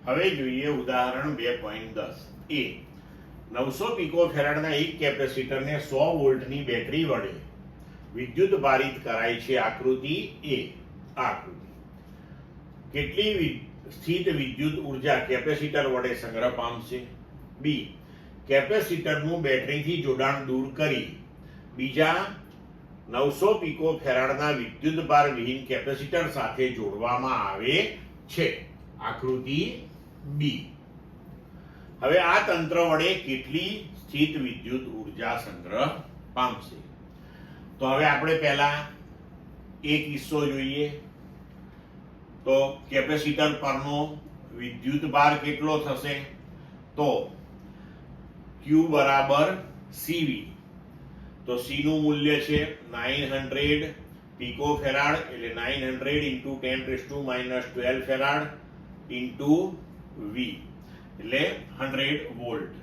હવે જોઈએ ઉદાહરણ 2.10 એ 900 પિકોફેરાડના એક કેપેસિટરને 100 વોલ્ટની બેટરી વડે વિદ્યુત ભારિત કરાય છે. આકૃતિ એ. આકૃતિ કેટલી સ્થિત વિદ્યુત ઉર્જા કેપેસિટર વડે સંગ્રહ પામશે? બી. કેપેસિટરનું બેટરીથી જોડાણ દૂર કરી બીજા 900 પિકોફેરાડના વિદ્યુતભાર વિહીન કેપેસિટર સાથે જોડવામાં આવે છે. આકૃતિ બી. હવે આ તંત્ર વડે કેટલી સ્થિત વિદ્યુત ઉર્જા સંગ્રહ પામશે? તો હવે આપણે પહેલા એક કિસ્સો જોઈએ. તો કેપેસિટર પરનો વિદ્યુત ભાર કેટલો થશે? તો Q બરાબર CV. તો C નું મૂલ્ય છે 900 પિકોફેરાડ, એટલે 900 into 10⁻⁻12 ફેરાડ into V, એટલે 100 વોલ્ટ.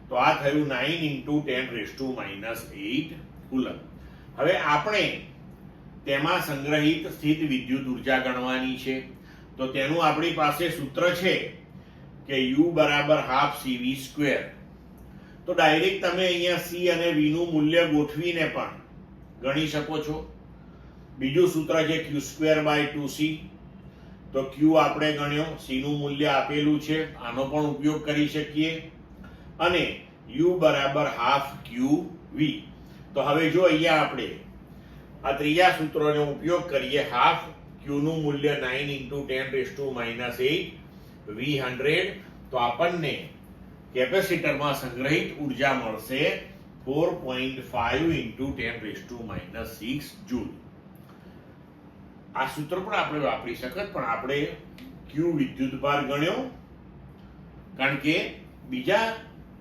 તો આ થયું 9 into 10⁻8 કુલમ. હવે આપણે તેમાં સંગ્રહિત સ્થિત વિદ્યુત ઉર્જા ગણવાની છે. તો તેનું આપણી પાસે સૂત્ર છે કે U બરાબર ½ CV². તો ડાયરેક્ટ તમે અહીંયા C અને V નું મૂલ્ય ગોઠવીને પણ ગણી શકો છો. બીજું સૂત્ર છે Q²/2C. તો Q આપણે ગણ્યો, C નું મૂલ્ય આપેલું છે, આનો પણ ઉપયોગ કરી શકીએ, અને U બરાબર ½ QV. તો હવે જો અહીંયા આપણે આ ત્રીજા સૂત્રનો ઉપયોગ કરીએ, ½ Q નું મૂલ્ય 9 into 10⁻8 V 100, તો આપણને કેપેસિટરમાં સંગ્રહિત ઉર્જા મળશે 4.5 into 10⁻6 જૂલ. આ સૂત્ર પણ આપણે વાપરી શકત, પણ આપણે Q વિદ્યુતભાર ગણ્યો, કારણ કે બીજા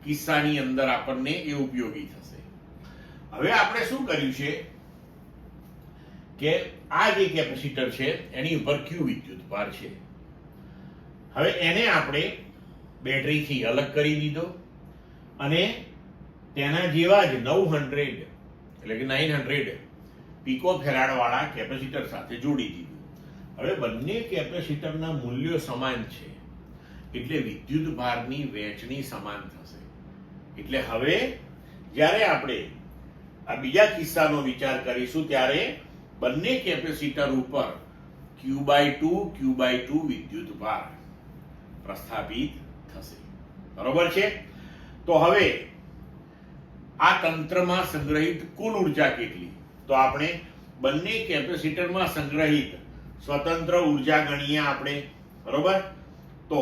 કિસ્સાની અંદર આપણને એ ઉપયોગી થશે. હવે આપણે શું કર્યું છે કે આ જે કેપેસિટર છે એની ઉપર Q વિદ્યુતભાર છે. હવે એને આપણે બેટરીથી અલગ કરી દીધો અને તેના જેવા જ 900 એટલે કે 900 પિકોફેરાડ વાળા કેપેસિટર સાથે જોડી દીધું. હવે બંને કેપેસિટરના મૂલ્યો સમાન છે, એટલે વિદ્યુત ભારની વહેંચણી સમાન થશે. એટલે હવે જ્યારે આપણે આ બીજા કિસ્સાનો વિચાર કરીશું ત્યારે બંને કેપેસિટર ઉપર Q/2 વિદ્યુત ભાર પ્રસ્થાપિત થશે. બરોબર છે? તો હવે આ તંત્રમાં સંગ્રહિત કુલ ઉર્જા કેટલી? તો આપણે બંને કેપેસિટરમાં સંગ્રહિત સ્વતંત્ર ઉર્જા ગણીએ આપણે. બરોબર? તો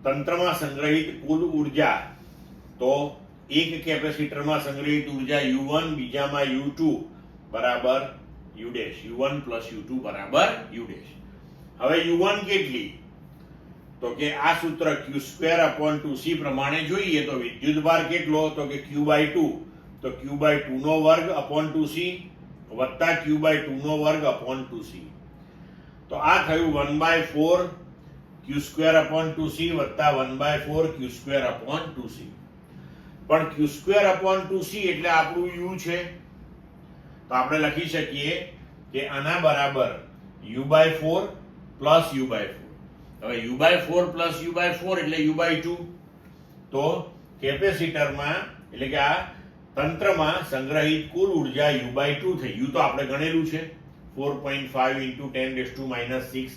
તંત્રમાં સંગ્રહિત કુલ ઉર્જા, તો એક કેપેસિટરમાં સંગ્રહિત ઉર્જા U1, બીજામાં U2 બરાબર U'. U1 plus U2 બરાબર U'. હવે U1 કેટલી? તો કે આ સૂત્ર Q²/2C પ્રમાણે જોઈએ તો વિદ્યુતભાર કેટલો? તો કે Q/2. તો Q/2 નો વર્ગ upon 2C વત્તા Q/2 નો વર્ગ upon 2C. તો આ થયું 1/4 Q²/2C વત્તા 1/4 Q²/2C. પણ Q²/2C એટલે આપણું U છે, તો આપણે લખી શકીએ કે આના બરાબર U/4 plus U/4. હવે U/4 plus U/4 એટલે U/2. તો કેપેસિટરમાં એટલે કે આ તંત્રમાં સંગ્રહિત કુલ ઉર્જા U/2 થઈ. U તો આપણે ગણેલું છે 4.5 into 10⁻6,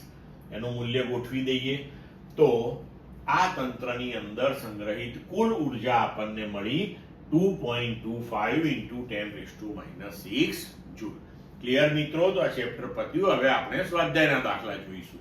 એનું મૂલ્ય ગોઠવી દઈએ. તો આ તંત્રની અંદર સંગ્રહિત કુલ ઉર્જા આપણને મળી 2.25 into 10⁻6 જૂલ. ક્લિયર મિત્રો? તો આ ચેપ્ટર પત્યું. હવે આપણે સ્વાધ્યાયના દાખલા જોઈશું.